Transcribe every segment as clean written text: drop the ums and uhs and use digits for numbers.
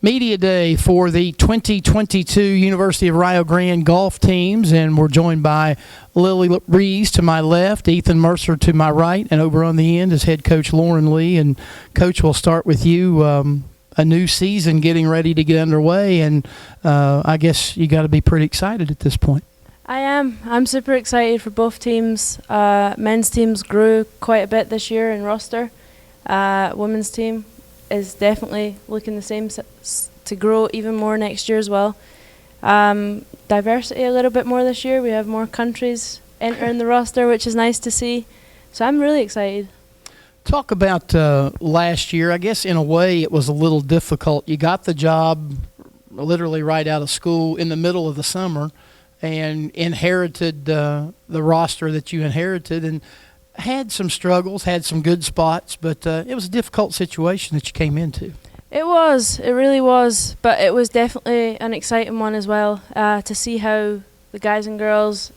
Media Day for the 2022 University of Rio Grande golf teams, and we're joined by Lily Rees to my left, Ethan Mercer to my right, and over on the end is head coach Lauren Lee. And Coach, we'll start with you. A new season getting ready to get underway, and I guess you got to be pretty excited at this point. I am. I'm super excited for both teams. Men's teams grew quite a bit this year in roster. Women's team is definitely looking the same to grow even more next year as well. Diversity a little bit more this year. We have more countries entering the roster, which is nice to see. So I'm really excited. Talk about last year. I guess in a way it was a little difficult. You got the job literally right out of school in the middle of the summer and inherited the roster that you inherited, and had some struggles, had some good spots, but it was a difficult situation that you came into. It was. It really was. But it was definitely an exciting one as well, to see how the guys and girls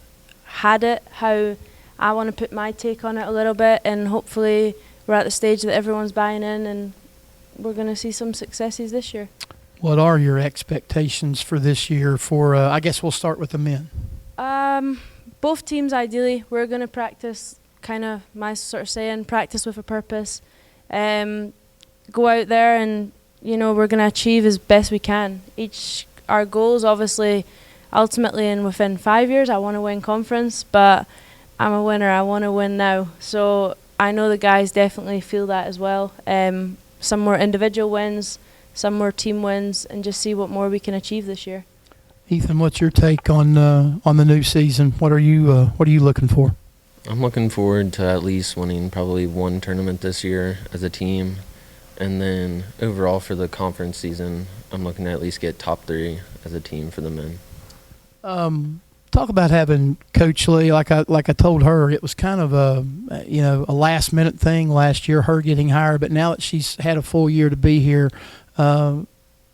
had it, how I want to put my take on it a little bit, and hopefully we're at the stage that everyone's buying in and we're going to see some successes this year. What are your expectations for this year for, I guess we'll start with the men. Both teams, ideally, we're going to practice, kind of my sort of saying, practice with a purpose. Go out there and, we're going to achieve as best we can. Our goals, obviously, ultimately and within 5 years, I want to win conference, but I'm a winner. I want to win now. So I know the guys definitely feel that as well. Some more individual wins, some more team wins, and just see what more we can achieve this year. Ethan, what's your take on the new season? What are you looking for? I'm looking forward to at least winning probably one tournament this year as a team. And then overall for the conference season, I'm looking to at least get top 3 as a team for the men. Talk about having Coach Lee. Like I told her, it was kind of a last minute thing last year, her getting hired. But now that she's had a full year to be here,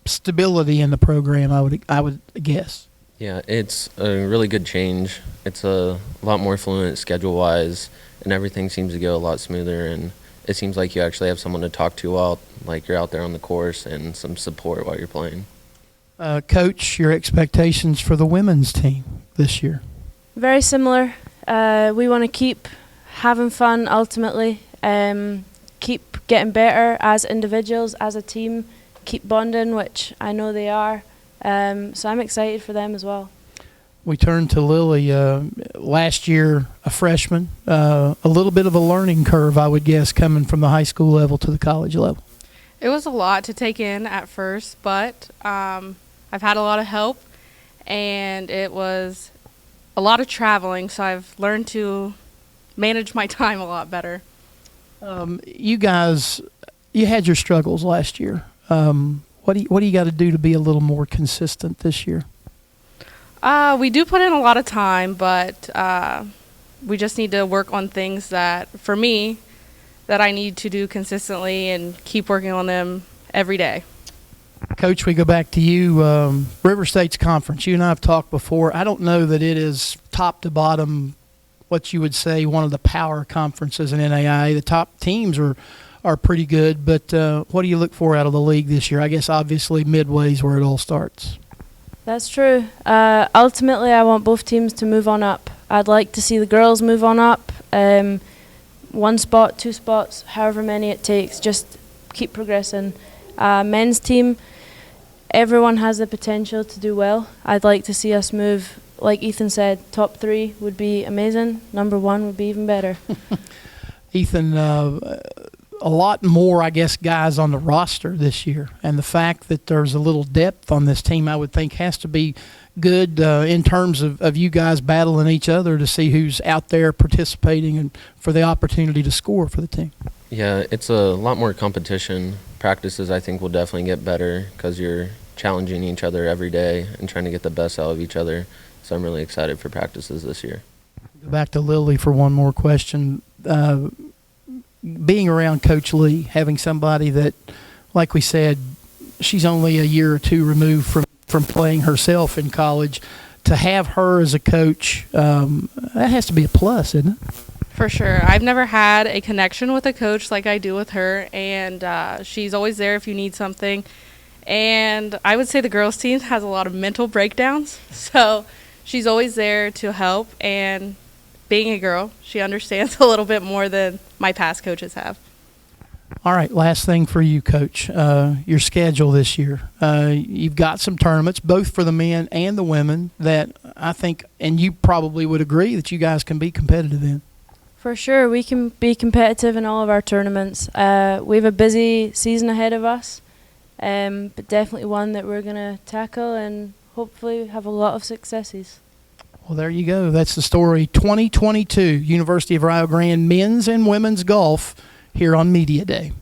stability in the program, I would guess. Yeah, it's a really good change. It's a lot more fluent schedule-wise, and everything seems to go a lot smoother. And it seems like you actually have someone to talk to while you're out there on the course, and some support while you're playing. Coach, your expectations for the women's team this year? Very similar. We want to keep having fun ultimately, keep getting better as individuals, as a team, keep bonding, which I know they are. So I'm excited for them as well. We turned to Lily. Last year, a freshman, a little bit of a learning curve, I would guess, coming from the high school level to the college level. It was a lot to take in at first, but I've had a lot of help, and it was a lot of traveling, so I've learned to manage my time a lot better. You guys, you had your struggles last year. What do you got to do to be a little more consistent this year? We do put in a lot of time, but we just need to work on things that, for me, that I need to do consistently and keep working on them every day. Coach, we go back to you. River State's conference, you and I have talked before. I don't know that it is top to bottom what you would say one of the power conferences in NAIA. The top teams are pretty good, but what do you look for out of the league this year? I guess obviously Midway's where it all starts. That's true. Ultimately, I want both teams to move on up. I'd like to see the girls move on up. 1 spot, 2 spots, however many it takes, just keep progressing. Men's team, everyone has the potential to do well. I'd like to see us move, like Ethan said, top 3 would be amazing. Number 1 would be even better. Ethan, a lot more, I guess, guys on the roster this year, and the fact that there's a little depth on this team, I would think, has to be good in terms of you guys battling each other to see who's out there participating and for the opportunity to score for the team. Yeah, it's a lot more competition. Practices, I think, will definitely get better because you're challenging each other every day and trying to get the best out of each other. So I'm really excited for practices this year. Go back to Lily for one more question. Being around Coach Lee, having somebody that, like we said, she's only a year or 2 removed from playing herself in college, to have her as a coach, that has to be a plus, isn't it? For sure. I've never had a connection with a coach like I do with her, and she's always there if you need something. And I would say the girls' team has a lot of mental breakdowns. So she's always there to help. And being a girl, she understands a little bit more than my past coaches have. All right, last thing for you, Coach. Your schedule this year. You've got some tournaments, both for the men and the women, that I think, and you probably would agree, that you guys can be competitive in. For sure, we can be competitive in all of our tournaments. We have a busy season ahead of us, but definitely one that we're going to tackle and hopefully have a lot of successes. Well, there you go. That's the story. 2022 University of Rio Grande men's and women's golf here on Media Day.